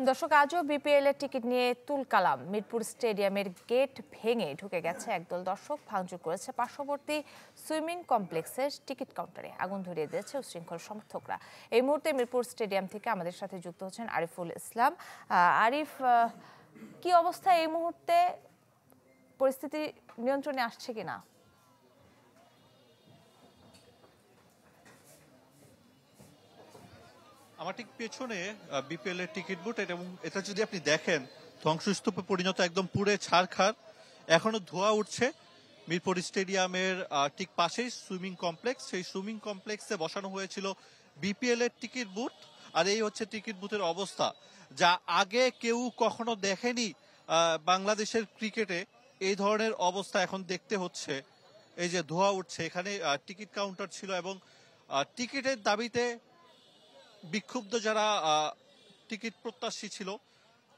দর্শক, আজও বিপিএল এর টিকিট নিয়ে তুলকালাম। মিরপুর স্টেডিয়ামের গেট ভেঙে ঢুকে গেছে একদল দর্শক, ভাঙচুর করেছে পার্শ্ববর্তী সুইমিং কমপ্লেক্সের টিকিট কাউন্টারে, আগুন ধরিয়ে দিয়েছে উচ্ছৃঙ্খল সমর্থকরা। এই মুহূর্তে মিরপুর স্টেডিয়াম থেকে আমাদের সাথে যুক্ত হচ্ছেন আরিফুল ইসলাম। আরিফ, কি অবস্থা এই মুহূর্তে? পরিস্থিতি নিয়ন্ত্রণে আসছে কিনা? আমার ঠিক পেছনে বিপিএল এর টিকিট বুথ, এবং এটা যদি আপনি দেখেন ধ্বংসস্তূপে পরিণত, একদম পুড়ে ছারখার, এখনো ধোঁয়া উঠছে। মিরপুর স্টেডিয়ামের ঠিক পাশেই সুইমিং কমপ্লেক্স, সেই সুইমিং কমপ্লেক্সে বসানো হয়েছিল বিপিএল এর টিকিট বুথ। আর এই হচ্ছে টিকিট বুথের অবস্থা, যা আগে কেউ কখনো দেখেনি বাংলাদেশের ক্রিকেটে। এই ধরনের অবস্থা এখন দেখতে হচ্ছে। এই যে ধোঁয়া উঠছে, এখানে টিকিট কাউন্টার ছিল এবং টিকিটের দাবিতে বিক্ষুব্ধ যারা টিকিট প্রত্যাশী ছিল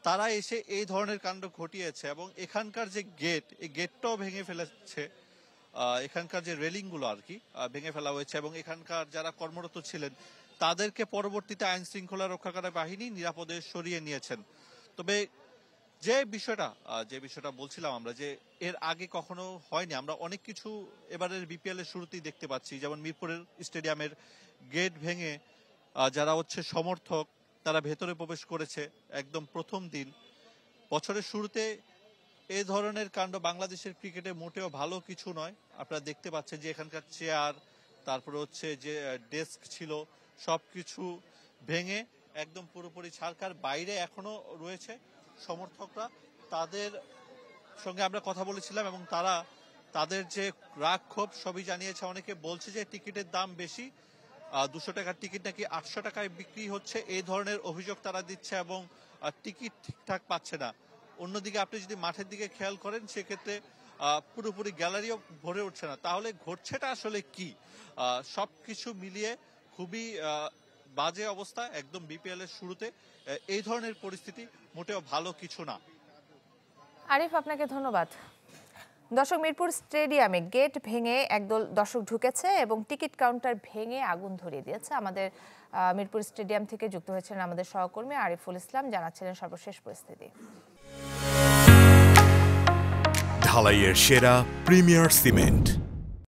তারা এসে এই ধরনের কাণ্ড ঘটিয়েছে। এবং এখানকার যে গেট, এই গেটটাও ভেঙে ফেলেছে, এখানকার যে রেলিং গুলো আর কি ভেঙে ফেলা হয়েছে। এবং এখানকার যারা কর্মরত ছিলেন তাদেরকে পরবর্তীতে আইন শৃঙ্খলা রক্ষাকারী বাহিনী নিরাপদে সরিয়ে নিয়েছেন। তবে যে বিষয়টা বলছিলাম আমরা, যে এর আগে কখনো হয়নি, আমরা অনেক কিছু এবারের বিপিএল এর শুরুতেই দেখতে পাচ্ছি। যেমন মিরপুরের স্টেডিয়ামের গেট ভেঙে যারা হচ্ছে সমর্থক তারা ভেতরে প্রবেশ করেছে একদম প্রথম দিন। বছরের শুরুতে এই ধরনের কাণ্ড বাংলাদেশের ক্রিকেটে মোটেও ভালো কিছু নয়। আপনারা দেখতে পাচ্ছেন যে এখানকার চেয়ার, তারপরে হচ্ছে যে ডেস্ক ছিল, সবকিছু ভেঙে একদম পুরোপুরি ছারখার। বাইরে এখনো রয়েছে সমর্থকরা, তাদের সঙ্গে আমরা কথা বলেছিলাম এবং তারা তাদের যে রাগ ক্ষোভ সবই জানিয়েছে। অনেকে বলছে যে টিকিটের দাম বেশি, 200 টাকার টিকিট নাকি 800 টাকায় বিক্রি হচ্ছে, এই ধরনের অভিযোগ তারা দিচ্ছে, এবং টিকিট ঠিকঠাক পাচ্ছে না। অন্যদিকে আপনি যদি মাঠের দিকে খেয়াল করেন, সেক্ষেত্রে পুরোপুরি গ্যালারিও ভরে উঠছে না। তাহলে ঘটছেটা আসলে কি? সবকিছু মিলিয়ে খুবই বাজে অবস্থা একদম বিপিএল এর শুরুতে। এই ধরনের পরিস্থিতি মোটেও ভালো কিছু না। আরিফ, আপনাকে ধন্যবাদ। দর্শক, মিরপুর স্টেডিয়ামে গেট ভেঙে একদল দর্শক ঢুকেছে এবং টিকিট কাউন্টার ভেঙে আগুন ধরিয়ে দিয়েছে। আমাদের মিরপুর স্টেডিয়াম থেকে যুক্ত হয়েছেন আমাদের সহকর্মী আরিফুল ইসলাম, জানাচ্ছিলেন সর্বশেষ পরিস্থিতি। ঢালাইয়ের সেরা প্রিমিয়ার সিমেন্ট।